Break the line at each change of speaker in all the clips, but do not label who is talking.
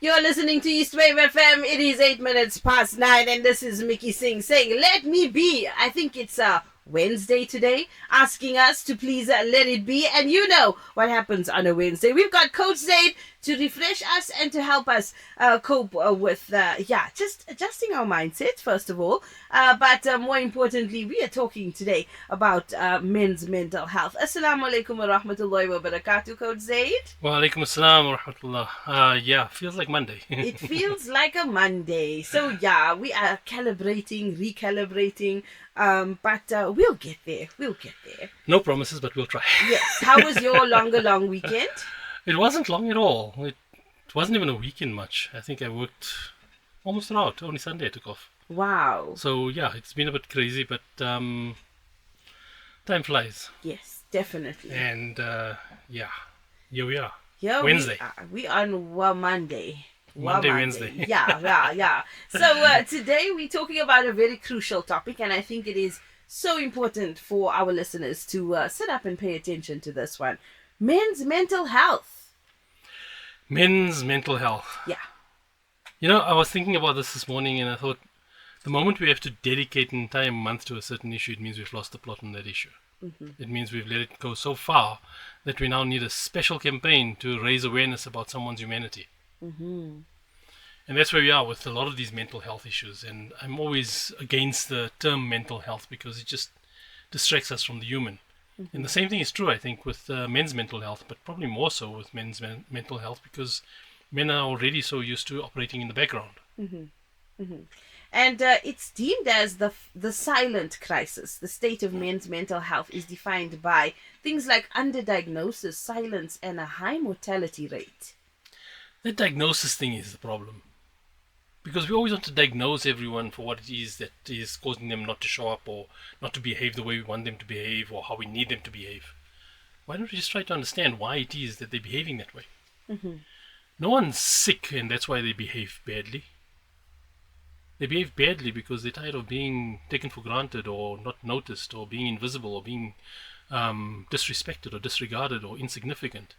You're listening to East Wave FM. It is 8 minutes past 9, and this is Mickey Singh saying, "Let me be." I think it's Wednesday today, asking us to please let it be. And you know what happens on a Wednesday. We've got Coach Zaid to refresh us and to help us cope with, just adjusting our mindset, first of all. But more importantly, we are talking today about men's mental health. Assalamu alaikum wa rahmatullahi wa barakatuh, Coach Zaid.
Wa alaikum assalam wa rahmatullah. Feels like Monday.
It feels like a Monday. So, we are recalibrating, but we'll get there.
No promises, but we'll try.
Yes. How was your long weekend?
It wasn't long at all. It wasn't even a weekend much. I think I worked almost throughout. Only Sunday I took off.
Wow.
So, it's been a bit crazy, but time flies.
Yes, definitely.
And, here we are.
Yeah,
Wednesday.
We on Monday.
Wednesday.
Yeah. So today we're talking about a very crucial topic, and I think it is so important for our listeners to sit up and pay attention to this one. Men's mental health.
Men's mental health.
Yeah.
I was thinking about this morning, and I thought the moment we have to dedicate an entire month to a certain issue, it means we've lost the plot on that issue. Mm-hmm. It means we've let it go so far that we now need a special campaign to raise awareness about someone's humanity. Mm-hmm. And that's where we are with a lot of these mental health issues. And I'm always against the term mental health because it just distracts us from the human. Mm-hmm. And the same thing is true, I think, with men's mental health, but probably more so with men's mental health because men are already so used to operating in the background.
Mm-hmm. Mm-hmm. And it's deemed as the silent crisis. The state of men's mental health is defined by things like underdiagnosis, silence, and a high mortality rate.
The diagnosis thing is the problem. Because we always want to diagnose everyone for what it is that is causing them not to show up or not to behave the way we want them to behave or how we need them to behave. Why don't we just try to understand why it is that they're behaving that way? Mm-hmm. No one's sick and that's why they behave badly. They behave badly because they're tired of being taken for granted or not noticed or being invisible or being disrespected or disregarded or insignificant.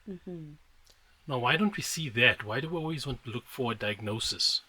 Mm-hmm. Now, why don't we see that? Why do we always want to look for a diagnosis?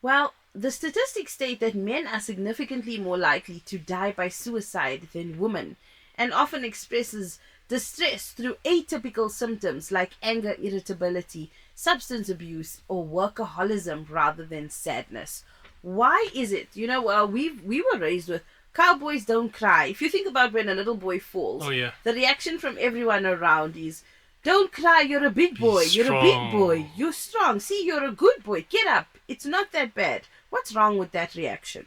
Well, the statistics state that men are significantly more likely to die by suicide than women, and often expresses distress through atypical symptoms like anger, irritability, substance abuse, or workaholism rather than sadness. Why is it? We were raised with cowboys don't cry. If you think about when a little boy falls, the reaction from everyone around is, "Don't cry, you're a big boy. You're a big boy. You're strong. See, you're a good boy. Get up. It's not that bad." What's wrong with that reaction?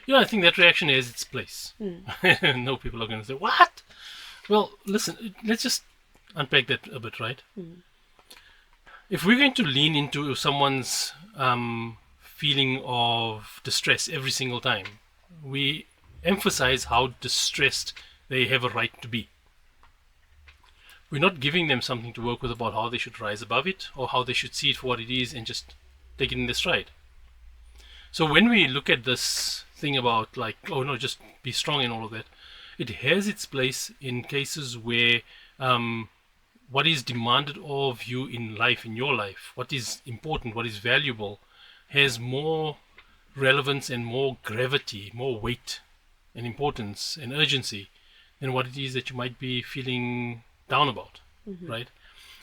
I think that reaction has its place. No, people are going to say, "What?" Well, listen, let's just unpack that a bit, right? If we're going to lean into someone's feeling of distress every single time, we emphasize how distressed they have a right to be. We're not giving them something to work with about how they should rise above it or how they should see it for what it is and just take it in their stride. So when we look at this thing about just be strong and all of that, it has its place in cases where what is demanded of you in life, in your life, what is important, what is valuable, has more relevance and more gravity, more weight and importance and urgency than what it is that you might be feeling down about, right?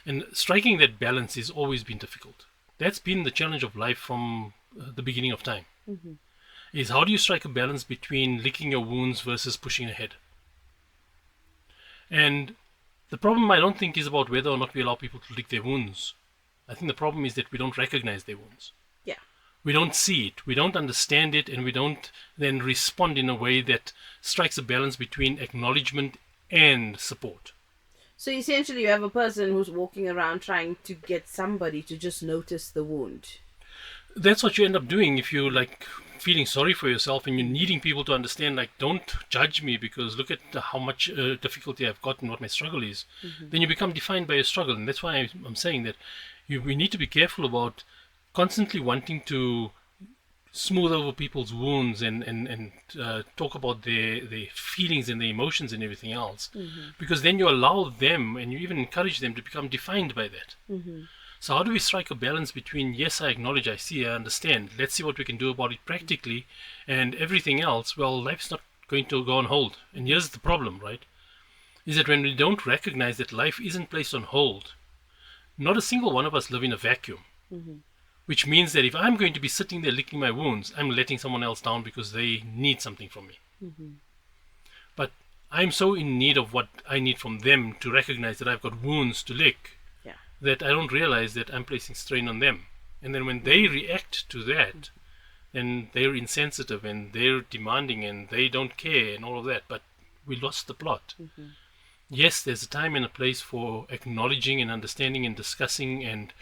And striking that balance has always been difficult. That's been the challenge of life from the beginning of time. Is how do you strike a balance between licking your wounds versus pushing ahead? And the problem I don't think is about whether or not we allow people to lick their wounds. I think the problem is that we don't recognize their wounds.
Yeah.
We don't see it, we don't understand it, and we don't then respond in a way that strikes a balance between acknowledgement and support.
So essentially you have a person who's walking around trying to get somebody to just notice the wound.
That's what you end up doing if you feeling sorry for yourself and you're needing people to understand, don't judge me because look at how much difficulty I've got and what my struggle is. Then you become defined by your struggle. And that's why I'm saying that we need to be careful about constantly wanting to smooth over people's wounds and talk about their feelings and their emotions and everything else, because then you allow them and you even encourage them to become defined by that. So how do we strike a balance between, yes, I acknowledge, I see, I understand, let's see what we can do about it practically, and everything else, well, life's not going to go on hold. And here's the problem, right? Is that when we don't recognize that life isn't placed on hold, not a single one of us live in a vacuum. Which means that if I'm going to be sitting there licking my wounds, I'm letting someone else down because they need something from me. But I'm so in need of what I need from them to recognize that I've got wounds to lick,
Yeah.
that I don't realize that I'm placing strain on them. And then when they react to that, then they're insensitive and they're demanding and they don't care and all of that. But we lost the plot. Yes, there's a time and a place for acknowledging and understanding and discussing and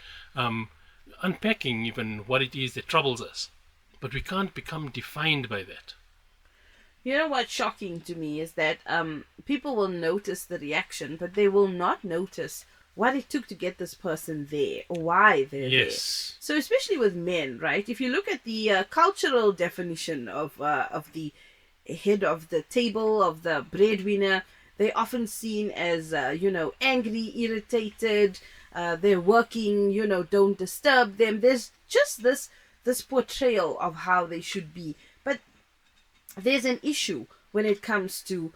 unpacking even what it is that troubles us. But we can't become defined by that.
You know what's shocking to me is that people will notice the reaction, but they will not notice what it took to get this person there or why they're there. So especially with men, right? If you look at the cultural definition of the head of the table, of the breadwinner, they're often seen as, angry, irritated, they're working, don't disturb them. There's just this portrayal of how they should be. But there's an issue when it comes to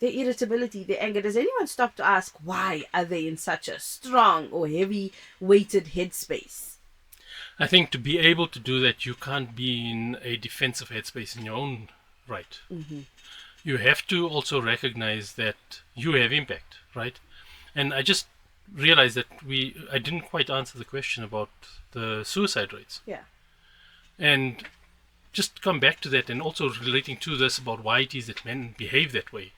their irritability, their anger. Does anyone stop to ask why are they in such a strong or heavy weighted headspace?
I think to be able to do that, you can't be in a defensive headspace in your own right. You have to also recognize that you have impact, right? And I just realized that I didn't quite answer the question about the suicide rates.
Yeah.
And just come back to that, and also relating to this about why it is that men behave that way.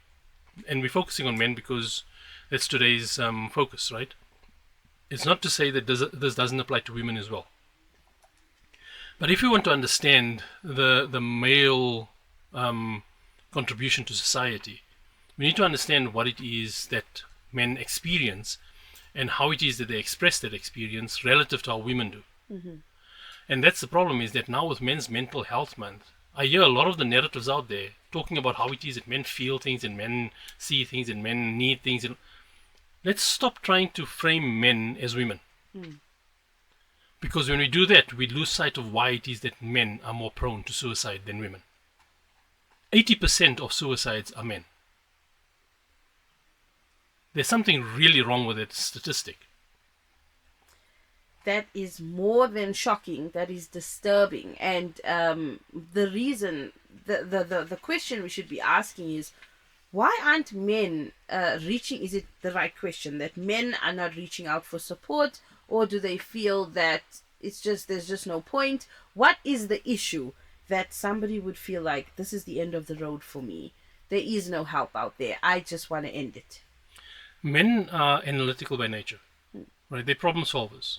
And we're focusing on men because that's today's focus, right? It's not to say that this doesn't apply to women as well. But if you want to understand the male contribution to society, we need to understand what it is that men experience and how it is that they express that experience relative to how women do. And that's the problem, is that now with Men's Mental Health Month, I hear a lot of the narratives out there talking about how it is that men feel things and men see things and men need things. And let's stop trying to frame men as women. Because when we do that, we lose sight of why it is that men are more prone to suicide than women. 80% of suicides are men. There's something really wrong with that statistic.
That is more than shocking. That is disturbing. And the reason, the question we should be asking is, why aren't men reaching? Is it the right question that men are not reaching out for support, or do they feel that there's just no point? What is the issue that somebody would feel like this is the end of the road for me? There is no help out there. I just want to end it.
Men are analytical by nature, right? They're problem solvers.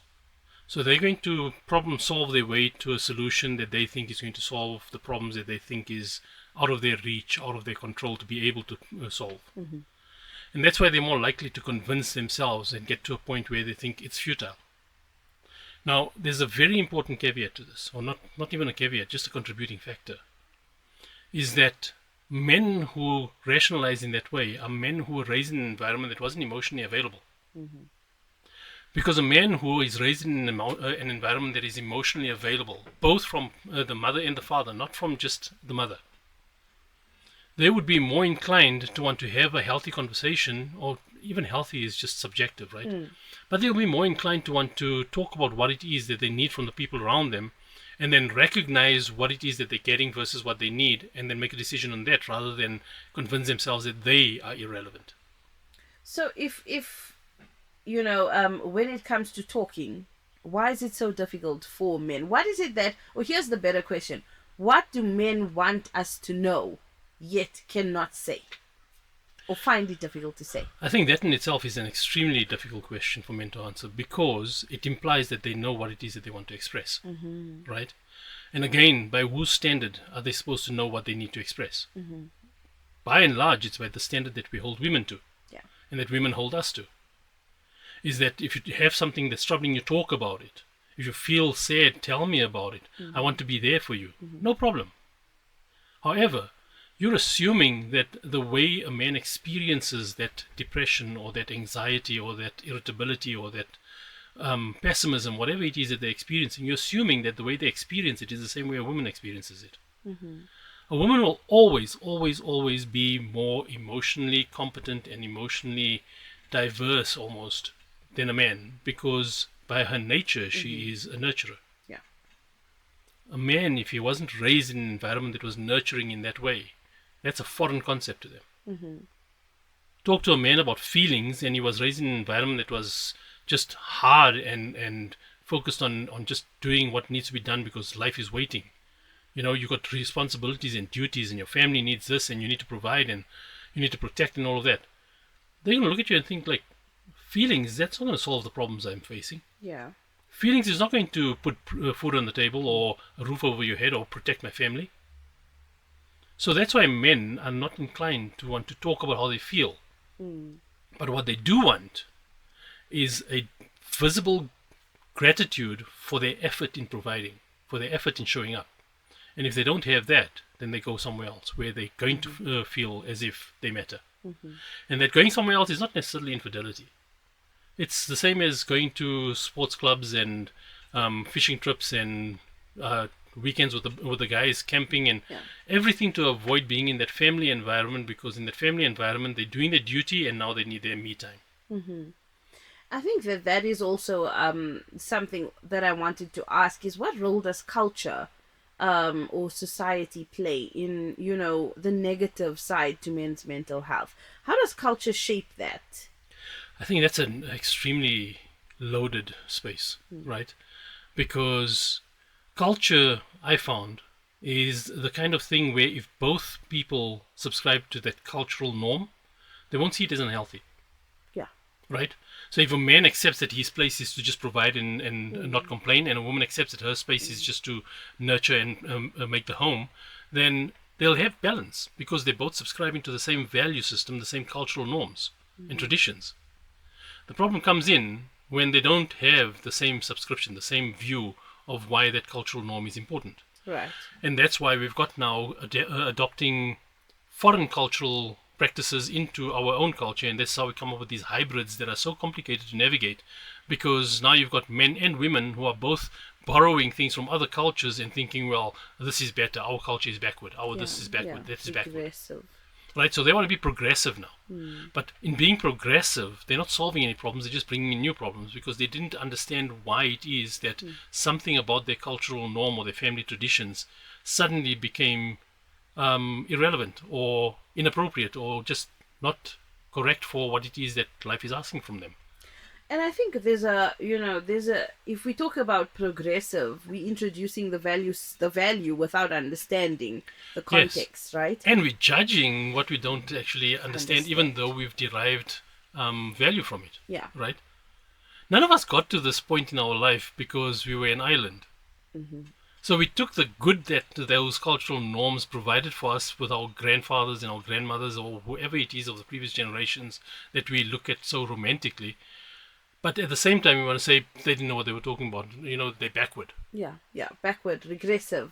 So they're going to problem solve their way to a solution that they think is going to solve the problems that they think is out of their reach, out of their control to be able to solve. And that's why they're more likely to convince themselves and get to a point where they think it's futile. Now, there's a very important caveat to this, or not even a caveat, just a contributing factor, is that men who rationalize in that way are men who were raised in an environment that wasn't emotionally available. Because a man who is raised in an environment that is emotionally available, both from the mother and the father, not from just the mother, they would be more inclined to want to have a healthy conversation, or even healthy is just subjective, right? But they'll be more inclined to want to talk about what it is that they need from the people around them, and then recognize what it is that they're getting versus what they need, and then make a decision on that rather than convince themselves that they are irrelevant.
So if when it comes to talking, why is it so difficult for men? What is it that, or here's the better question, what do men want us to know yet cannot say, or find it difficult to say?
I think that in itself is an extremely difficult question for men to answer, because it implies that they know what it is that they want to express, right? And again, by whose standard are they supposed to know what they need to express? By and large, it's by the standard that we hold women to, and that women hold us to. Is that if you have something that's troubling you, talk about it. If you feel sad, tell me about it. I want to be there for you. No problem. However, you're assuming that the way a man experiences that depression or that anxiety or that irritability or that pessimism, whatever it is that they're experiencing, you're assuming that the way they experience it is the same way a woman experiences it. A woman will always, always, always be more emotionally competent and emotionally diverse almost than a man, because by her nature she is a nurturer.
Yeah.
A man, if he wasn't raised in an environment that was nurturing in that way, that's a foreign concept to them. Talk to a man about feelings and he was raised in an environment that was just hard and focused on just doing what needs to be done because life is waiting. You know, you've got responsibilities and duties and your family needs this and you need to provide and you need to protect and all of that. They're going to look at you and think like, feelings, that's not going to solve the problems I'm facing.
Yeah.
Feelings is not going to put food on the table or a roof over your head or protect my family. So that's why men are not inclined to want to talk about how they feel. But what they do want is a visible gratitude for their effort in providing, for their effort in showing up. And if they don't have that, then they go somewhere else where they're going to feel as if they matter. And that going somewhere else is not necessarily infidelity. It's the same as going to sports clubs and fishing trips and weekends with the guys, camping and everything to avoid being in that family environment, because in that family environment they're doing their duty and now they need their me time.
I think that is also something that I wanted to ask is, what role does culture or society play in, the negative side to men's mental health? How does culture shape that?
I think that's an extremely loaded space, right? Because culture, I found, is the kind of thing where if both people subscribe to that cultural norm, they won't see it as unhealthy.
Yeah.
Right? So if a man accepts that his place is to just provide and not complain, and a woman accepts that her space is just to nurture and make the home, then they'll have balance because they're both subscribing to the same value system, the same cultural norms and traditions. The problem comes in when they don't have the same subscription, the same view of why that cultural norm is important.
Right.
And that's why we've got now adopting foreign cultural practices into our own culture, and that's how we come up with these hybrids that are so complicated to navigate, because now you've got men and women who are both borrowing things from other cultures and thinking, well, this is better, our culture is backward, this is backward, that is backward.
Progressive.
Right, so they want to be progressive now. But in being progressive, they're not solving any problems, they're just bringing in new problems because they didn't understand why it is that something about their cultural norm or their family traditions suddenly became irrelevant or inappropriate or just not correct for what it is that life is asking from them.
And I think if we talk about progressive, we're introducing the value without understanding the context, right?
And we're judging what we don't actually understand. Even though we've derived value from it.
Yeah.
Right? None of us got to this point in our life because we were an island. So we took the good that those cultural norms provided for us with our grandfathers and our grandmothers or whoever it is of the previous generations that we look at so romantically. But at the same time, we want to say they didn't know what they were talking about. They're backward.
Yeah, backward, regressive.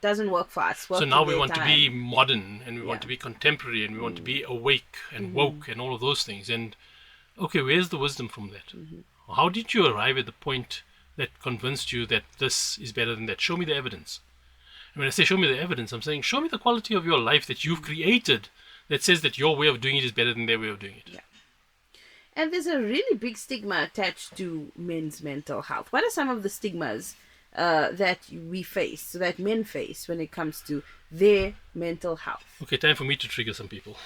Doesn't work for us.
So now we want to be modern and we want to be contemporary and we want to be awake and woke and all of those things. And okay, where's the wisdom from that? How did you arrive at the point that convinced you that this is better than that? Show me the evidence. And when I say show me the evidence, I'm saying show me the quality of your life that you've created that says that your way of doing it is better than their way of doing it.
Yeah. And there's a really big stigma attached to men's mental health. What are some of the stigmas that we face, that men face when it comes to their mental health?
Okay, time for me to trigger some people.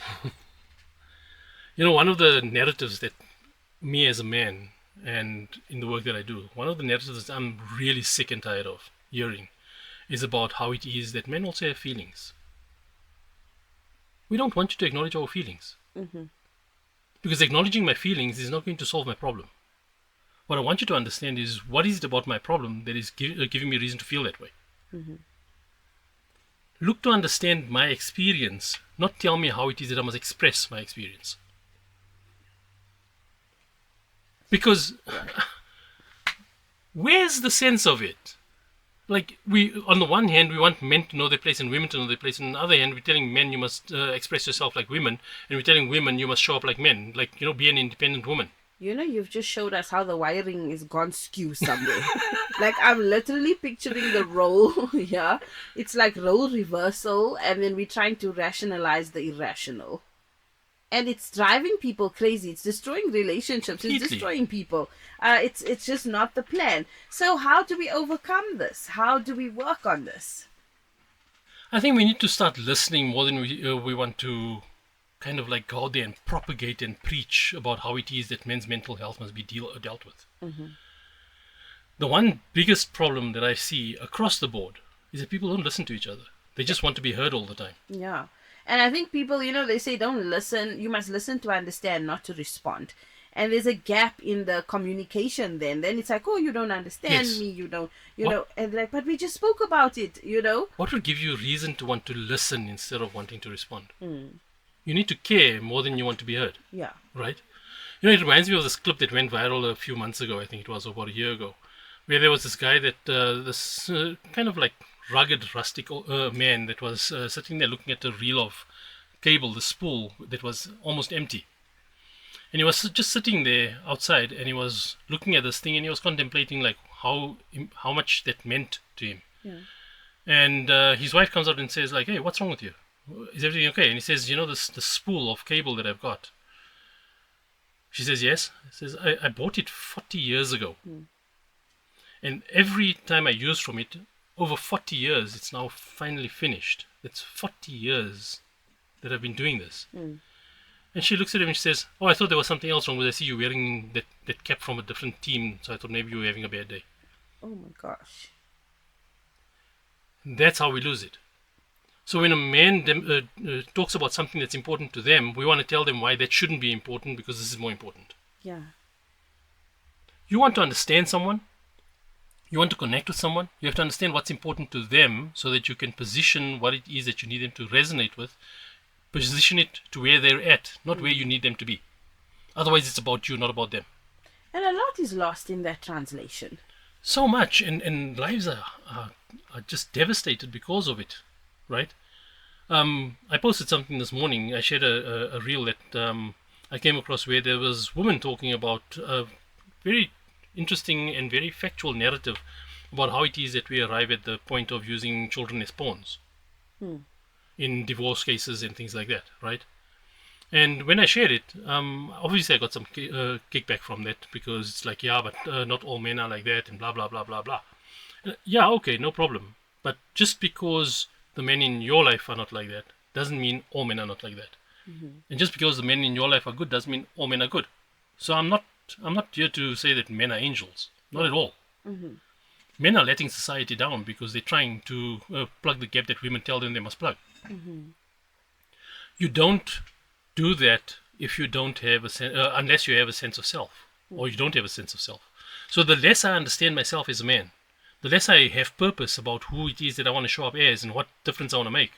One of the narratives that me as a man and in the work that I do, one of the narratives that I'm really sick and tired of hearing is about how it is that men also have feelings. We don't want you to acknowledge our feelings. Because acknowledging my feelings is not going to solve my problem. What I want you to understand is what is it about my problem that is giving me reason to feel that way. Look to understand my experience, not tell me how it is that I must express my experience. Because where's the sense of it? Like, on the one hand, we want men to know their place and women to know their place. On the other hand, we're telling men you must express yourself like women. And we're telling women you must show up like men. Like, be an independent woman.
You know, you've just showed us how the wiring is gone skew somewhere. Like, I'm literally picturing the role here. It's like role reversal, and then we're trying to rationalize the irrational. And it's driving people crazy. It's destroying relationships. It's
Completely.
destroying people. It's just not the plan. So how do we overcome this? How do we work on this?
I think we need to start listening more than we want to kind of like go out there and propagate and preach about how it is that men's mental health must be dealt with. The one biggest problem that I see across the board is that people don't listen to each other. They just want to be heard all the time.
Yeah. And I think people, they say don't listen. You must listen to understand, not to respond. And there's a gap in the communication then. Then it's like, oh, you don't understand
Yes.
me. You don't,
What-
and they're like, but we just spoke about it.
What would give you reason to want to listen instead of wanting to respond? You need to care more than you want to be heard,
Yeah.
right? It reminds me of this clip that went viral a few months ago. I think it was about a year ago, where there was this guy this kind of like rugged, rustic man that was sitting there looking at a reel of cable, the spool that was almost empty. And he was just sitting there outside, and he was looking at this thing, and he was contemplating like how much that meant to him.
Yeah.
And his wife comes out and says like, "Hey, what's wrong with you? Is everything okay?" And he says, the spool of cable that I've got." She says, "Yes." He says, I bought it 40 years ago. And every time I use from it, over 40 years, it's now finally finished. It's 40 years that I've been doing this. And she looks at him and she says, "Oh, I thought there was something else wrong, but I see you wearing that cap from a different team, so I thought maybe you were having a bad day."
Oh my gosh.
And that's how we lose it. So when a man talks about something that's important to them, we want to tell them why that shouldn't be important because this is more important.
Yeah.
You want to understand someone, you want to connect with someone, you have to understand what's important to them so that you can position what it is that you need them to resonate with, position it to where they're at, not where you need them to be. Otherwise, it's about you, not about them.
And a lot is lost in that translation.
So much, and lives are just devastated because of it, right? I posted something this morning. I shared a reel that I came across where there was women talking about a very interesting and very factual narrative about how it is that we arrive at the point of using children as pawns in divorce cases and things like that, right? And when I shared it, obviously I got some kickback from that because it's like, yeah, but not all men are like that and blah, blah, blah, blah, blah. Yeah, okay, no problem. But just because the men in your life are not like that doesn't mean all men are not like that. And just because the men in your life are good doesn't mean all men are good. So I'm not here to say that men are angels. Not at all. Men are letting society down because they're trying to plug the gap that women tell them they must plug. You don't do that if you don't have unless you have a sense of self, or you don't have a sense of self. So the less I understand myself as a man, the less I have purpose about who it is that I want to show up as and what difference I want to make,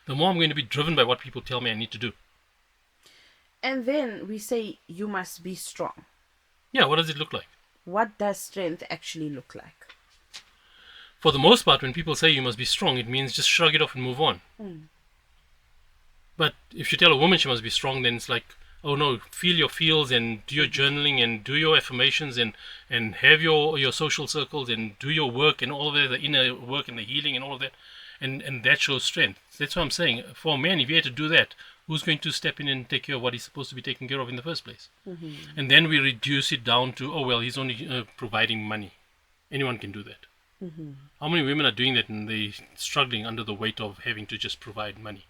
the more I'm going to be driven by what people tell me I need to do.
And then we say you must be strong.
Yeah, what does it look like?
What does strength actually look like?
For the most part, when people say you must be strong, it means just shrug it off and move on. But if you tell a woman she must be strong, then it's like, oh no, feel your feels and do your journaling and do your affirmations and have your social circles and do your work and all of that, the inner work and the healing and all of that. And that shows strength. That's what I'm saying. For a man, if he had to do that, who's going to step in and take care of what he's supposed to be taken care of in the first place? And then we reduce it down to, oh well, he's only providing money. Anyone can do that. How many women are doing that and they're struggling under the weight of having to just provide money?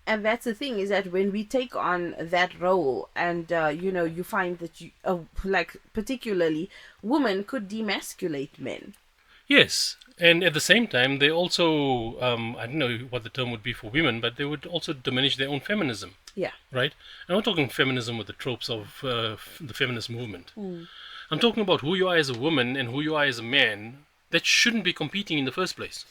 And that's the thing, is that when we take on that role and you find that you like particularly women could demasculate men.
Yes, and at the same time they also I don't know what the term would be for women, but they would also diminish their own feminism.
Yeah.
Right? I'm not talking feminism with the tropes of the feminist movement. I'm talking about who you are as a woman and who you are as a man that shouldn't be competing in the first place.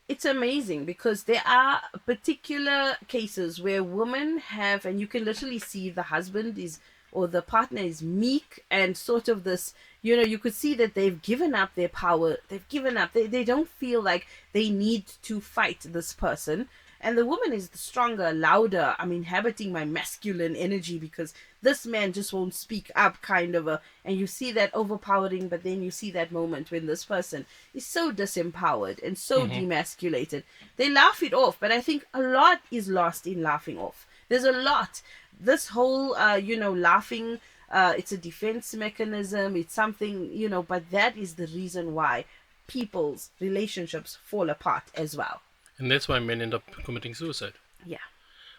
It's amazing because there are particular cases where women have, and you can literally see the husband is or the partner is meek and sort of this, you could see that they've given up their power. They've given up. They don't feel like they need to fight this person. And the woman is the stronger, louder. I'm inhabiting my masculine energy because this man just won't speak up, kind of and you see that overpowering, but then you see that moment when this person is so disempowered and so demasculated. They laugh it off, but I think a lot is lost in laughing off. There's a lot. This whole, laughing, it's a defense mechanism. It's something, but that is the reason why people's relationships fall apart as well.
And that's why men end up committing suicide.
Yeah.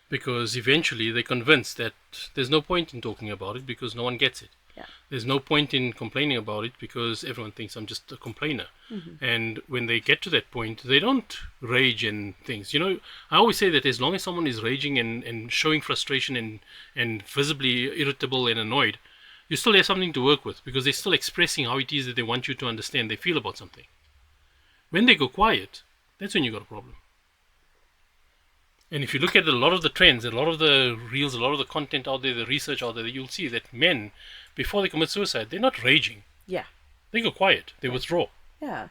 Because eventually they're convinced that there's no point in talking about it because no one gets it.
Yeah.
There's no point in complaining about it because everyone thinks I'm just a complainer. And when they get to that point, they don't rage and things. I always say that as long as someone is raging and showing frustration and visibly irritable and annoyed, you still have something to work with because they're still expressing how it is that they want you to understand they feel about something. When they go quiet, that's when you got a problem. And if you look at a lot of the trends, a lot of the reels, a lot of the content out there, the research out there, you'll see that men, before they commit suicide, they're not raging.
Yeah.
They go quiet. They withdraw.
Yeah.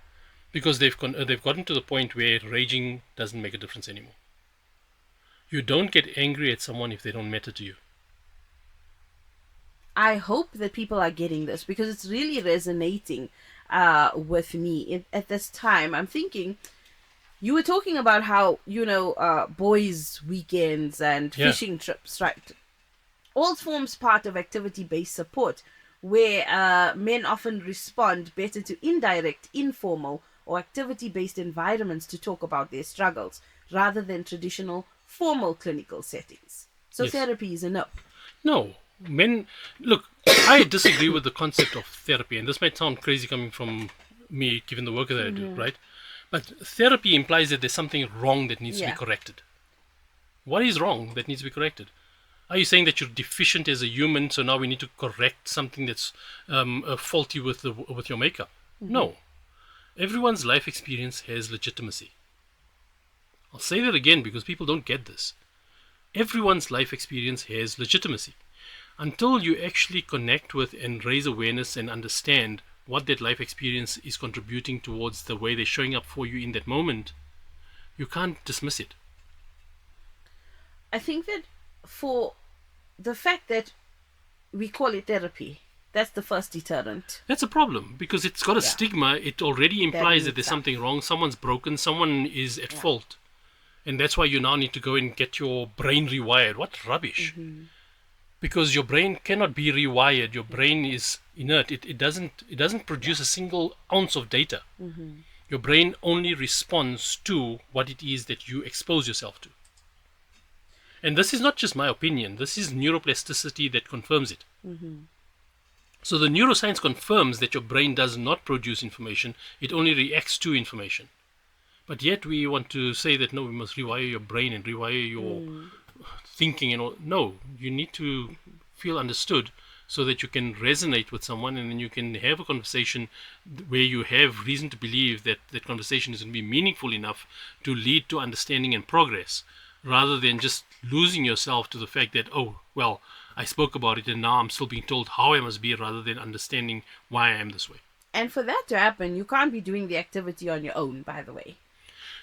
Because they've gotten to the point where raging doesn't make a difference anymore. You don't get angry at someone if they don't matter to you.
I hope that people are getting this because it's really resonating with me at this time. I'm thinking, you were talking about how, boys' weekends and fishing trips, right? All forms part of activity-based support, where men often respond better to indirect, informal, or activity-based environments to talk about their struggles, rather than traditional, formal clinical settings. So therapy is a no.
No. Men, look, I disagree with the concept of therapy, and this might sound crazy coming from me, given the work that I do, right? But therapy implies that there's something wrong that needs to be corrected. What is wrong that needs to be corrected? Are you saying that you're deficient as a human, so now we need to correct something that's faulty with your makeup? No. Everyone's life experience has legitimacy. I'll say that again because people don't get this. Everyone's life experience has legitimacy. Until you actually connect with and raise awareness and understand what that life experience is contributing towards the way they're showing up for you in that moment, you can't dismiss it.
I think that for the fact that we call it therapy, that's the first deterrent.
That's a problem because it's got a stigma. It already implies that there's something wrong. Someone's broken. Someone is at fault. And that's why you now need to go and get your brain rewired. What rubbish. Because your brain cannot be rewired. Your brain is inert. It doesn't produce a single ounce of data. Your brain only responds to what it is that you expose yourself to. And this is not just my opinion. This is neuroplasticity that confirms it. So the neuroscience confirms that your brain does not produce information. It only reacts to information. But yet we want to say that, no, we must rewire your brain and rewire your thinking and all. No, you need to feel understood so that you can resonate with someone and then you can have a conversation where you have reason to believe that that conversation is going to be meaningful enough to lead to understanding and progress, rather than just losing yourself to the fact that, oh, well, I spoke about it and now I'm still being told how I must be, rather than understanding why I am this way.
And for that to happen, you can't be doing the activity on your own, by the way.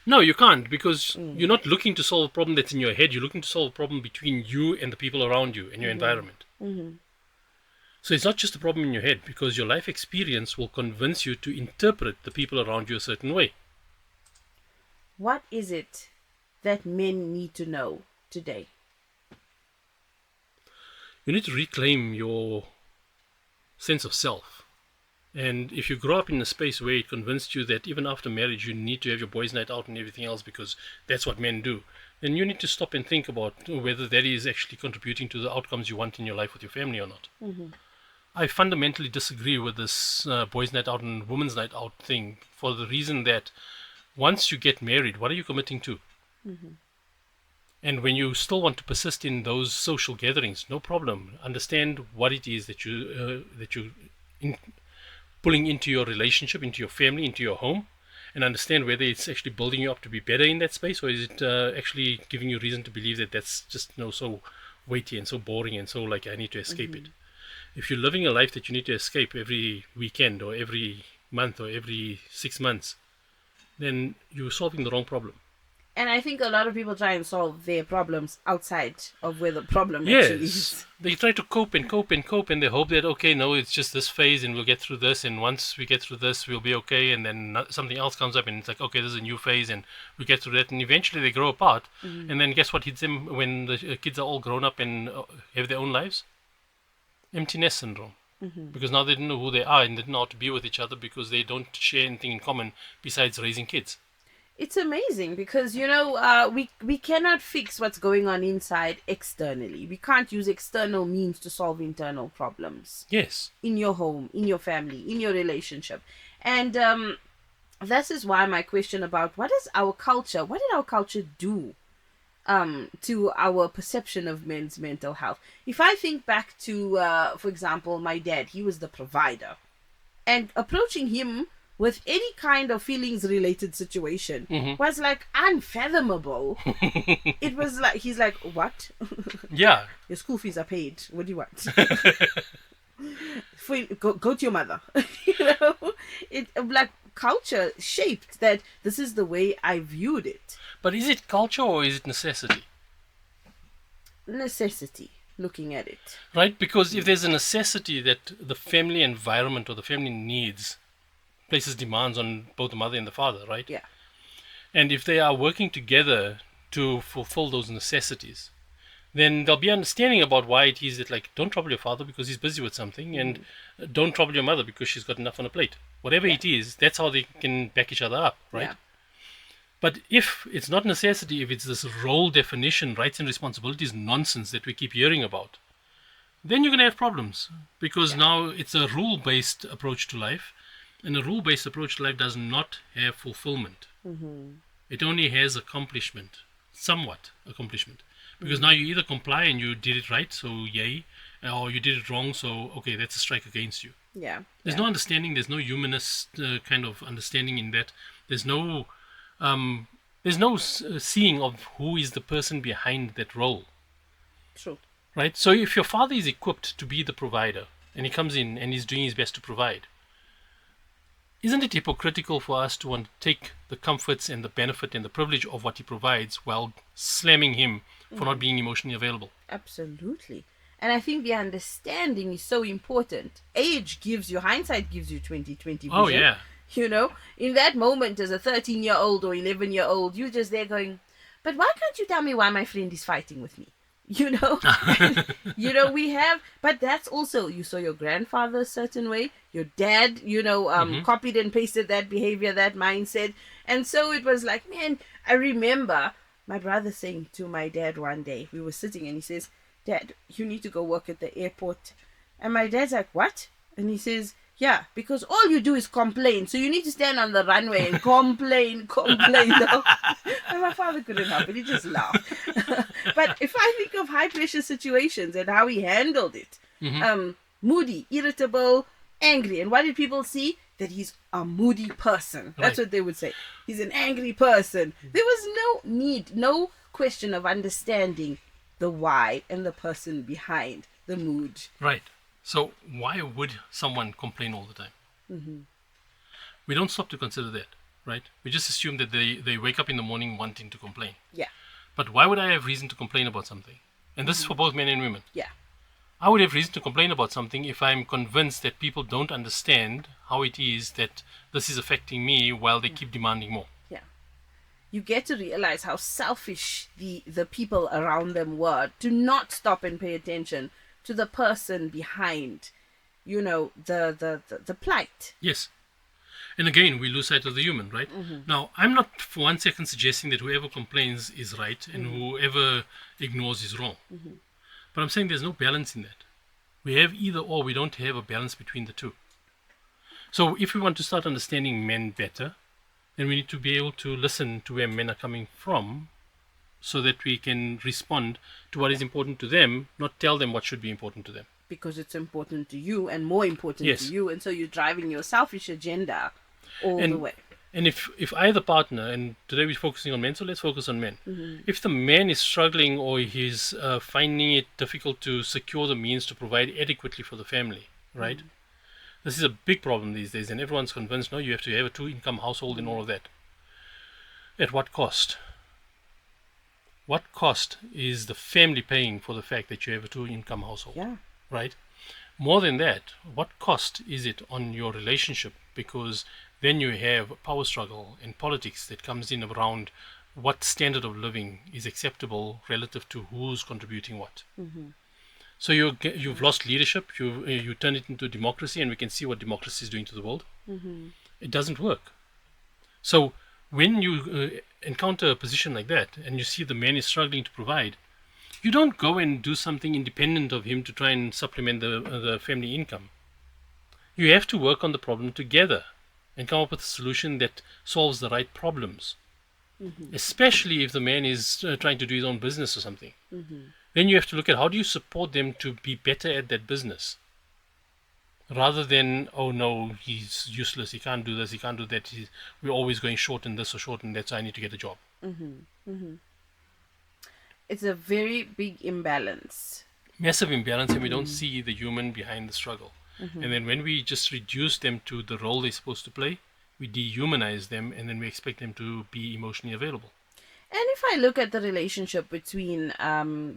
No, you can't, because you're not looking to solve a problem that's in your head. You're looking to solve a problem between you and the people around you and your environment. So it's not just a problem in your head, because your life experience will convince you to interpret the people around you a certain way.
What is it that men need to know today?
You need to reclaim your sense of self. And if you grow up in a space where it convinced you that even after marriage you need to have your boys' night out and everything else because that's what men do, then you need to stop and think about whether that is actually contributing to the outcomes you want in your life with your family or not. I fundamentally disagree with this boys' night out and women's night out thing, for the reason that once you get married, what are you committing to? And when you still want to persist in those social gatherings, no problem. Understand what it is that you pulling into your relationship, into your family, into your home, and understand whether it's actually building you up to be better in that space, or is it actually giving you reason to believe that that's just so weighty and so boring and so like I need to escape it. If you're living a life that you need to escape every weekend or every month or every 6 months, then you're solving the wrong problem.
And I think a lot of people try and solve their problems outside of where the problem actually
Yes,
is.
they try to cope and cope and cope, and they hope that, okay, no, it's just this phase and we'll get through this, and once we get through this, we'll be okay, and then something else comes up and it's like, okay, this is a new phase and we get through that, and eventually they grow apart. And then guess what hits them when the kids are all grown up and have their own lives? Empty nest syndrome. Because now they don't know who they are and they don't know how to be with each other because they don't share anything in common besides raising kids.
It's amazing because, we cannot fix what's going on inside externally. We can't use external means to solve internal problems.
Yes.
In your home, in your family, in your relationship. And this is why my question about what did our culture do to our perception of men's mental health? If I think back to, for example, my dad, he was the provider. And approaching him with any kind of feelings related situation was like unfathomable. It was like, he's like, what?
Yeah.
Your school fees are paid. What do you want? Go to your mother. It like culture shaped that this is the way I viewed it.
But is it culture or is it necessity?
Necessity, looking at it.
Right? Because if there's a necessity that the family environment or the family needs, places demands on both the mother and the father, right?
Yeah.
And if they are working together to fulfill those necessities, then there'll be understanding about why it is that, like, don't trouble your father because he's busy with something, and don't trouble your mother because she's got enough on a plate. Whatever it is, that's how they can back each other up, right?
Yeah.
But if it's not necessity, if it's this role definition, rights and responsibilities nonsense that we keep hearing about, then you're going to have problems because now it's a rule-based approach to life. And a rule-based approach to life does not have fulfillment. It only has accomplishment, somewhat accomplishment. Because now you either comply and you did it right, so yay, or you did it wrong, so okay, that's a strike against you.
Yeah.
There's no understanding, there's no humanist kind of understanding in that. There's no seeing of who is the person behind that role.
True.
Right? So if your father is equipped to be the provider, and he comes in and he's doing his best to provide, isn't it hypocritical for us to want to take the comforts and the benefit and the privilege of what he provides while slamming him for not being emotionally available?
Absolutely. And I think the understanding is so important. Hindsight gives you 20/20 vision.
Oh, yeah.
In that moment as a 13-year-old or 11-year-old, you're just there going, but why can't you tell me why my friend is fighting with me? But that's also, you saw your grandfather a certain way, your dad, copied and pasted that behavior, that mindset. And so it was like, man, I remember my brother saying to my dad one day, we were sitting and he says, Dad, you need to go work at the airport. And my dad's like, what? And he says, yeah, because all you do is complain. So you need to stand on the runway and complain. And my father couldn't help it. He just laughed. But if I think of high pressure situations and how he handled it, moody, irritable, angry. And what did people see? That he's a moody person. That's what they would say. He's an angry person. There was no need, no question of understanding the why and the person behind the mood.
Right. So why would someone complain all the time? We don't stop to consider that, right? We just assume that they wake up in the morning wanting to complain.
Yeah.
But why would I have reason to complain about something? And this is for both men and women.
Yeah.
I would have reason to complain about something if I'm convinced that people don't understand how it is that this is affecting me while they keep demanding more.
Yeah. You get to realize how selfish the people around them were to not stop and pay attention to the person behind, the plight.
Yes. And again, we lose sight of the human, right? Now, I'm not for 1 second suggesting that whoever complains is right and whoever ignores is wrong. But I'm saying there's no balance in that. We have either or. We don't have a balance between the two. So if we want to start understanding men better, then we need to be able to listen to where men are coming from so that we can respond to what is important to them, not tell them what should be important to them.
Because it's important to you and more important to you. And so you're driving your selfish agenda all the way.
And if either partner, and today we're focusing on men, so let's focus on men. If the man is struggling or he's finding it difficult to secure the means to provide adequately for the family, right? This is a big problem these days, and everyone's convinced, no, you have to have a two-income household and all of that. At what cost? What cost is the family paying for the fact that you have a two-income household?
Yeah.
Right? More than that, what cost is it on your relationship? Because then you have a power struggle and politics that comes in around what standard of living is acceptable relative to who's contributing what. So you've lost leadership. You turn it into democracy, and we can see what democracy is doing to the world. It doesn't work. So when you encounter a position like that, and you see the man is struggling to provide, you don't go and do something independent of him to try and supplement the family income. You have to work on the problem together and come up with a solution that solves the right problems. Especially if the man is trying to do his own business or something. Then you have to look at how do you support them to be better at that business. Rather than, oh no, he's useless, he can't do this, he can't do that, we're always going short in this or short in that, so I need to get a job.
It's a very big imbalance.
Massive imbalance, and we don't see the human behind the struggle. And then when we just reduce them to the role they're supposed to play, we dehumanize them, and then we expect them to be emotionally available.
And if I look at the relationship between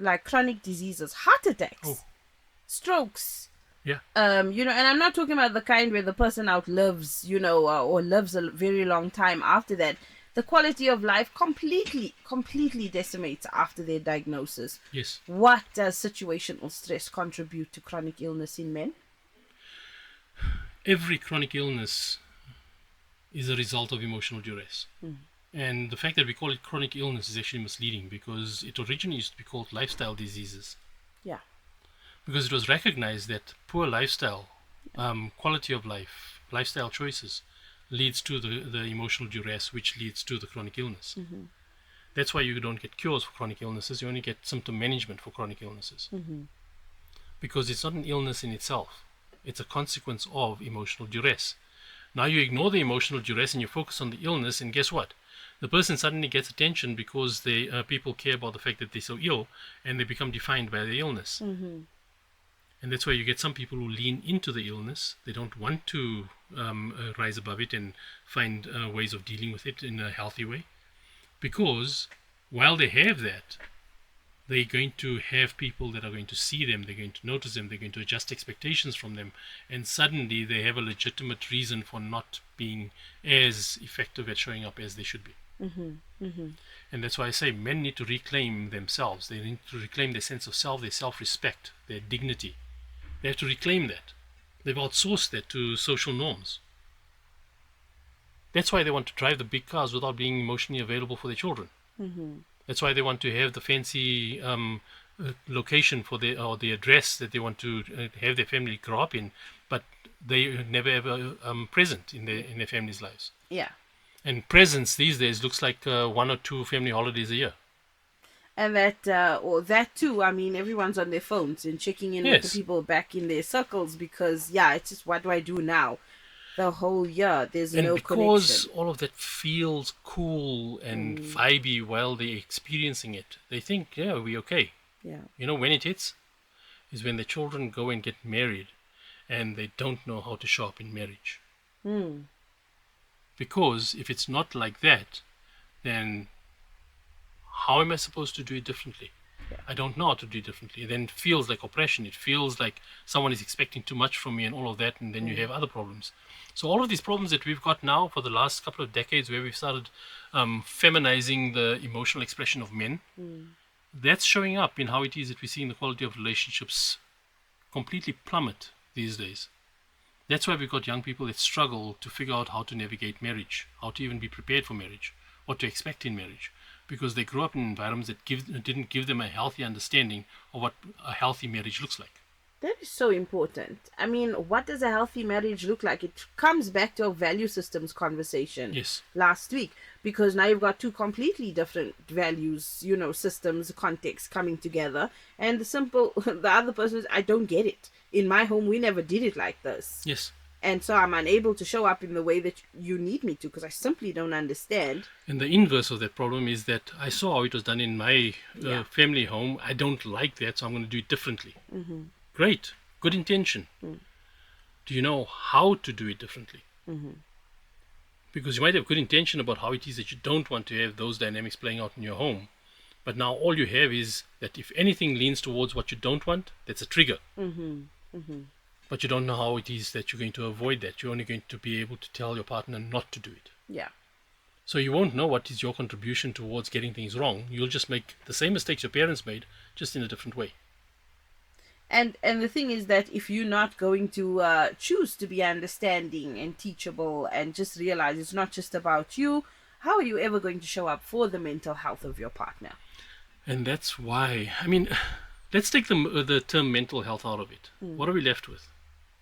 like chronic diseases, heart attacks, strokes,
Yeah.
and I'm not talking about the kind where the person outlives, or lives a very long time after that. The quality of life completely decimates after their diagnosis.
Yes.
What does situational stress contribute to chronic illness in men?
Every chronic illness is a result of emotional duress. And the fact that we call it chronic illness is actually misleading, because it originally used to be called lifestyle diseases.
Yeah.
Because it was recognized that poor lifestyle, quality of life, lifestyle choices leads to the emotional duress, which leads to the chronic illness. That's why you don't get cures for chronic illnesses, you only get symptom management for chronic illnesses. Because it's not an illness in itself, it's a consequence of emotional duress. Now you ignore the emotional duress and you focus on the illness, and guess what? The person suddenly gets attention because people care about the fact that they're so ill, and they become defined by the illness. And that's why you get some people who lean into the illness. They don't want to rise above it and find ways of dealing with it in a healthy way. Because while they have that, they're going to have people that are going to see them, they're going to notice them, they're going to adjust expectations from them, and suddenly they have a legitimate reason for not being as effective at showing up as they should be. And that's why I say men need to reclaim themselves. They need to reclaim their sense of self, their self-respect, their dignity. They have to reclaim that. They've outsourced that to social norms. That's why they want to drive the big cars without being emotionally available for their children. That's why they want to have the fancy location for the address that they want to have their family grow up in, but they never ever present in their family's lives.
Yeah.
And presence these days looks like 1 or 2 family holidays a year.
And that too, I mean, everyone's on their phones and checking in with the people back in their circles, because it's just, what do I do now? The whole year, there's no connection. And because
all of that feels cool and vibey while they're experiencing it, they think, we're okay.
Yeah.
When it hits is when the children go and get married and they don't know how to show up in marriage. Because if it's not like that, then how am I supposed to do it differently? I don't know how to do it differently. Then it feels like oppression. It feels like someone is expecting too much from me and all of that, and then you have other problems. So all of these problems that we've got now for the last couple of decades, where we've started feminizing the emotional expression of men, that's showing up in how it is that we're seeing the quality of relationships completely plummet these days. That's why we've got young people that struggle to figure out how to navigate marriage, how to even be prepared for marriage, what to expect in marriage, because they grew up in environments that didn't give them a healthy understanding of what a healthy marriage looks like.
That is so important. I mean, what does a healthy marriage look like? It comes back to a value systems conversation last week, because now you've got 2 completely different values, systems, contexts coming together, and the other person is, I don't get it. In my home, we never did it like this.
Yes.
And so I'm unable to show up in the way that you need me to because I simply don't understand.
And the inverse of that problem is that I saw how it was done in my
Yeah.
family home. I don't like that, so I'm going to do it differently.
Mm-hmm.
Great, good intention. Do you know how to do it differently? Because you might have good intention about how it is that you don't want to have those dynamics playing out in your home. But now all you have is that if anything leans towards what you don't want, that's a trigger. But you don't know how it is that you're going to avoid that. You're only going to be able to tell your partner not to do it.
Yeah.
So you won't know what is your contribution towards getting things wrong. You'll just make the same mistakes your parents made, just in a different way.
And the thing is that if you're not going to choose to be understanding and teachable and just realize it's not just about you, how are you ever going to show up for the mental health of your partner?
And that's why, I mean, let's take the term mental health out of it. What are we left with?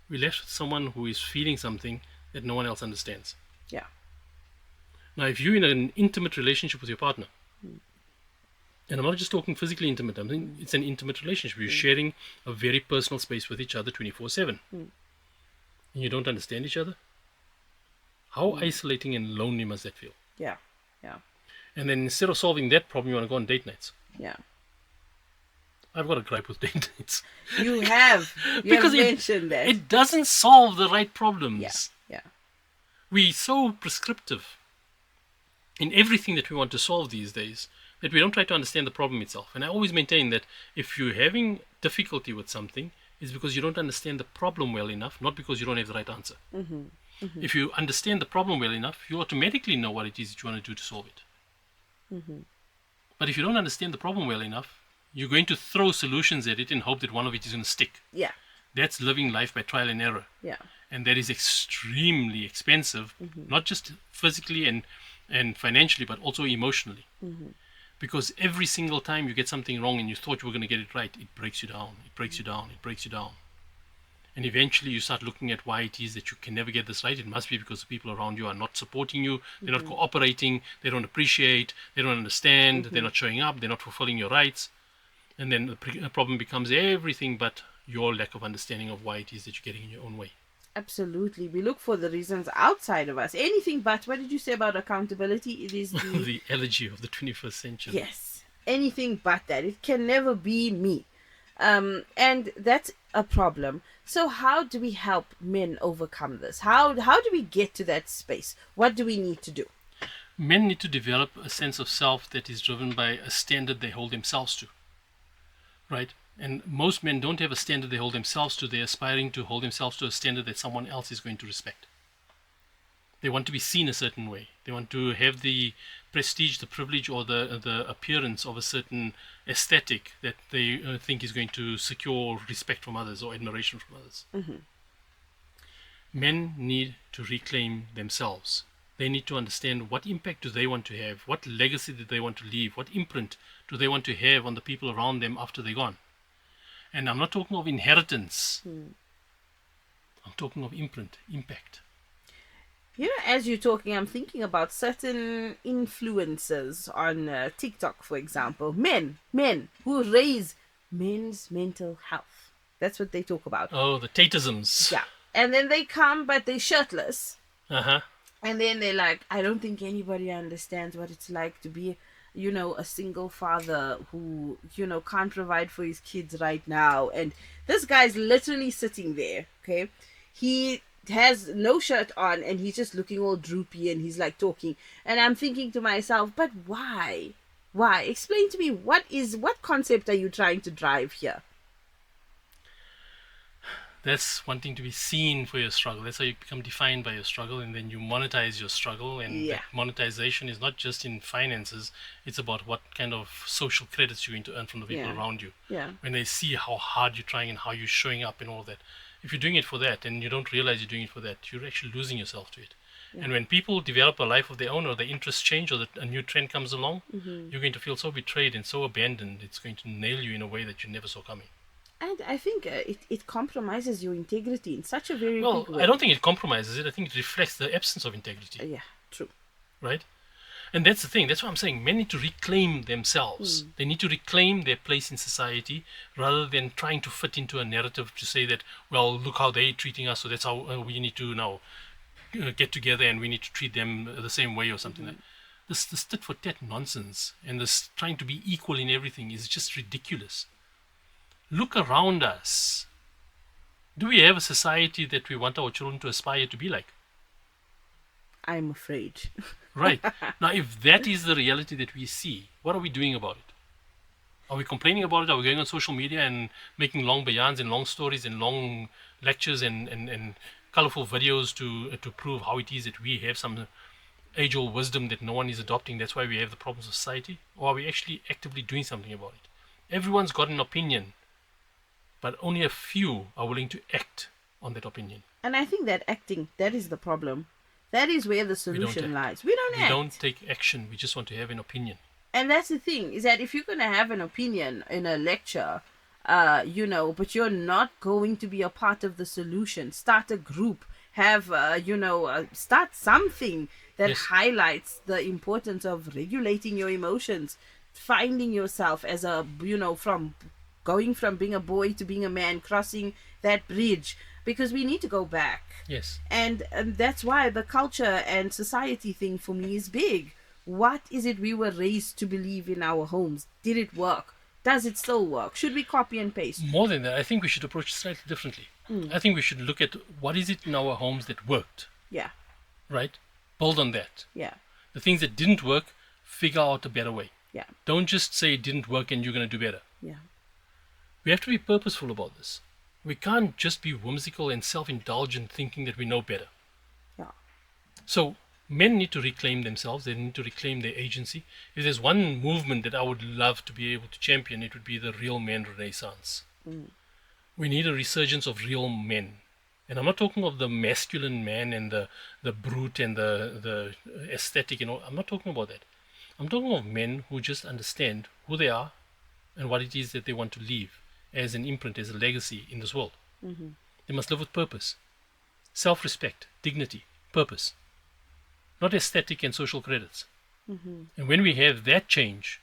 We're left with someone who is feeling something that no one else understands.
Yeah.
Now, if you're in an intimate relationship with your partner, and I'm not just talking physically intimate, I mean, it's an intimate relationship. You're sharing a very personal space with each other 24/7. And you don't understand each other? How isolating and lonely must that feel?
Yeah. Yeah.
And then instead of solving that problem, you want to go on date nights.
Yeah.
I've got a gripe with date nights.
You have. You
Because
have mentioned that.
It doesn't solve the right problems.
Yeah. Yeah.
We're so prescriptive in everything that we want to solve these days that we don't try to understand the problem itself. And I always maintain that if you're having difficulty with something, it's because you don't understand the problem well enough, not because you don't have the right answer. If you understand the problem well enough, you automatically know what it is that you want to do to solve it. But if you don't understand the problem well enough, you're going to throw solutions at it and hope that one of it is going to stick.
Yeah.
That's living life by trial and error.
Yeah.
And that is extremely expensive, not just physically and financially, but also emotionally. Because every single time you get something wrong and you thought you were going to get it right, it breaks you down, it breaks you down, it breaks you down. And eventually you start looking at why it is that you can never get this right. It must be because the people around you are not supporting you, they're not cooperating, they don't appreciate, they don't understand, they're not showing up, they're not fulfilling your rights. And then the problem becomes everything but your lack of understanding of why it is that you're getting in your own way.
Absolutely. We look for the reasons outside of us. Anything but, what did you say about accountability? It is the...
the elegy of the 21st century.
Yes. Anything but that. It can never be me. And that's a problem. So how do we help men overcome this? How do we get to that space? What do we need to do?
Men need to develop a sense of self that is driven by a standard they hold themselves to. Right? And most men don't have a standard they hold themselves to. They're aspiring to hold themselves to a standard that someone else is going to respect. They want to be seen a certain way. They want to have the prestige, the privilege, or the appearance of a certain aesthetic that they think is going to secure respect from others or admiration from others. Men need to reclaim themselves. They need to understand what impact do they want to have, what legacy do they want to leave, what imprint do they want to have on the people around them after they're gone. And I'm not talking of inheritance. I'm talking of imprint, impact.
You know, as you're talking, I'm thinking about certain influencers on TikTok, for example. Men who raise men's mental health. That's what they talk about.
Oh, the tatisms.
Yeah. And then they come, but they're shirtless.
Uh-huh.
And then they're like, I don't think anybody understands what it's like to be, you know, a single father who, you know, can't provide for his kids right now. And this guy's literally sitting there, okay? He has no shirt on and he's just looking all droopy and he's like talking. And I'm thinking to myself, but why? Why? Explain to me, what concept are you trying to drive here?
That's wanting to be seen for your struggle. That's how you become defined by your struggle, and then you monetize your struggle. And that monetization is not just in finances, it's about what kind of social credits you're going to earn from the people around you.
Yeah.
When they see how hard you're trying and how you're showing up and all that. If you're doing it for that and you don't realize you're doing it for that, you're actually losing yourself to it. Yeah. And when people develop a life of their own, or their interests change, or a new trend comes along, you're going to feel so betrayed and so abandoned, it's going to nail you in a way that you never saw coming.
And I think it compromises your integrity in such a very big way.
I don't think it compromises it. I think it reflects the absence of integrity.
Yeah, true.
Right? And that's the thing. That's what I'm saying. Men need to reclaim themselves. They need to reclaim their place in society rather than trying to fit into a narrative to say that, well, look how they're treating us, so that's how we need to now get together and we need to treat them the same way or something like that. This tit for tat nonsense and this trying to be equal in everything is just ridiculous. Look around us. Do we have a society that we want our children to aspire to be like?
I'm afraid.
Right. Now, if that is the reality that we see, what are we doing about it? Are we complaining about it? Are we going on social media and making long bayans and long stories and long lectures and colorful videos to prove how it is that we have some age-old wisdom that no one is adopting? That's why we have the problems of society? Or are we actually actively doing something about it? Everyone's got an opinion, but only a few are willing to act on that opinion.
And I think that acting, that is the problem. That is where the solution lies. We don't act.
We don't take action. We just want to have an opinion.
And that's the thing, is that if you're going to have an opinion in a lecture, but you're not going to be a part of the solution, start a group, have, start something that highlights the importance of regulating your emotions, finding yourself as a, from going from being a boy to being a man, crossing that bridge, because we need to go back.
Yes.
And that's why the culture and society thing for me is big. What is it we were raised to believe in our homes? Did it work? Does it still work? Should we copy and paste?
More than that, I think we should approach it slightly differently. I think we should look at what is it in our homes that worked.
Yeah.
Right? Build on that.
Yeah.
The things that didn't work, figure out a better way.
Yeah.
Don't just say it didn't work and you're going to do better.
Yeah.
We have to be purposeful about this. We can't just be whimsical and self-indulgent thinking that we know better.
Yeah.
So men need to reclaim themselves. They need to reclaim their agency. If there's one movement that I would love to be able to champion, it would be the real men renaissance. We need a resurgence of real men. And I'm not talking of the masculine man and the brute and the aesthetic and all. I'm not talking about that. I'm talking of men who just understand who they are and what it is that they want to leave as an imprint, as a legacy in this world. They must live with purpose, self-respect, dignity, purpose, not aesthetic and social credits. And when we have that change,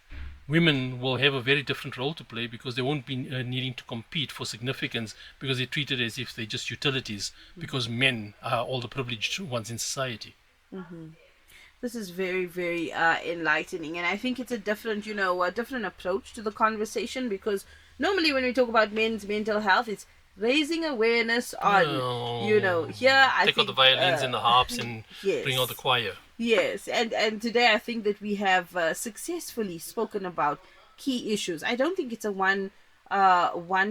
women will have a very different role to play because they won't be needing to compete for significance because they're treated as if they're just utilities because men are all the privileged ones in society.
This is very, very enlightening, and I think it's a different, a different approach to the conversation, because normally when we talk about men's mental health, it's raising awareness on, here I
take
think,
out the violins and the harps and
yes.
bring out the choir.
Yes, and today I think that we have successfully spoken about key issues. I don't think it's a one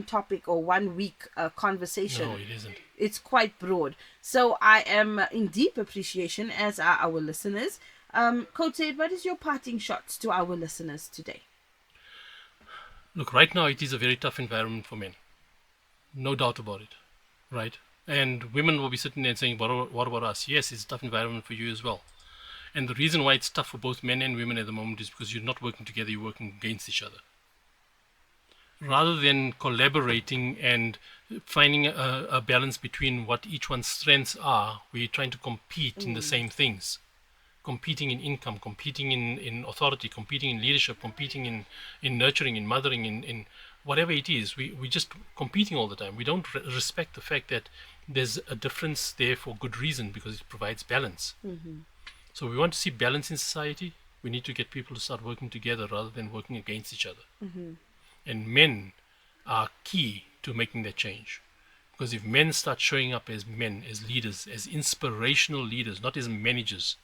topic or 1 week conversation.
No, it isn't.
It's quite broad. So I am in deep appreciation, as are our listeners. Coach Said, what is your parting shots to our listeners today?
Look, right now it is a very tough environment for men. No doubt about it. Right? And women will be sitting there and saying, what about us? Yes, it's a tough environment for you as well. And the reason why it's tough for both men and women at the moment is because you're not working together, you're working against each other. Rather than collaborating and finding a balance between what each one's strengths are, we're trying to compete in the same things. Competing in income, competing in authority, competing in leadership, competing in nurturing, in mothering, in whatever it is. We're just competing all the time. We don't respect the fact that there's a difference there for good reason, because it provides balance. So we want to see balance in society. We need to get people to start working together rather than working against each other. And men are key to making that change. Because if men start showing up as men, as leaders, as inspirational leaders, not as managers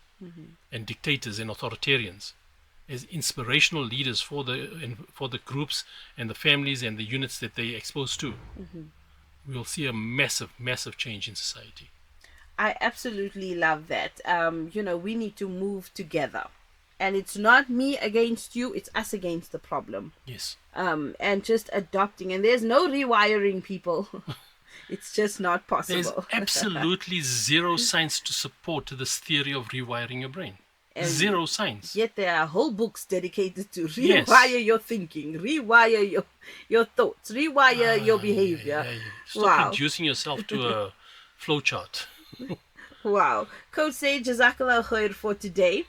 and dictators and authoritarians, as inspirational leaders for the groups and the families and the units that they're exposed to, we'll see a massive, massive change in society.
I absolutely love that. We need to move together. And it's not me against you, it's us against the problem.
Yes.
And just adopting. And there's no rewiring, people. It's just not possible.
There's absolutely zero science to support this theory of rewiring your brain. And zero science.
Yet there are whole books dedicated to rewire your thinking, rewire your thoughts, rewire your behavior.
Stop reducing yourself to a flowchart.
Wow. Coach Say, Jazakallah khair for today.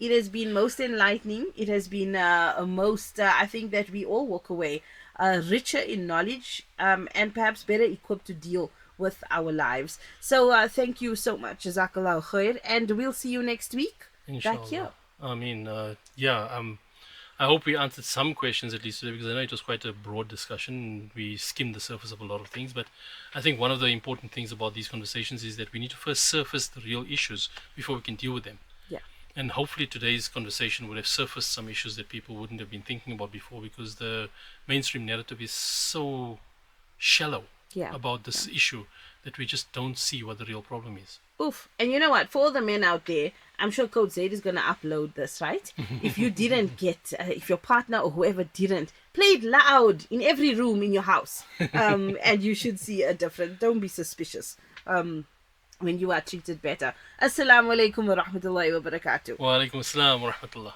It has been most enlightening. It has been I think that we all walk away richer in knowledge, and perhaps better equipped to deal with our lives. So thank you so much, Jazakallah khair, and we'll see you next week back here.
Inshallah. I mean, I hope we answered some questions at least today, because I know it was quite a broad discussion. We skimmed the surface of a lot of things, but I think one of the important things about these conversations is that we need to first surface the real issues before we can deal with them.
Yeah.
And hopefully today's conversation would have surfaced some issues that people wouldn't have been thinking about before, because the mainstream narrative is so shallow about this issue that we just don't see what the real problem is.
Oof. And you know what? For all the men out there, I'm sure Code Zaid is going to upload this, right? If you didn't get, if your partner or whoever didn't, play it loud in every room in your house. And you should see a difference. Don't be suspicious when you are treated better. Assalamu alaikum wa rahmatullahi wa barakatuh.
Wa alaikum assalam wa rahmatullah.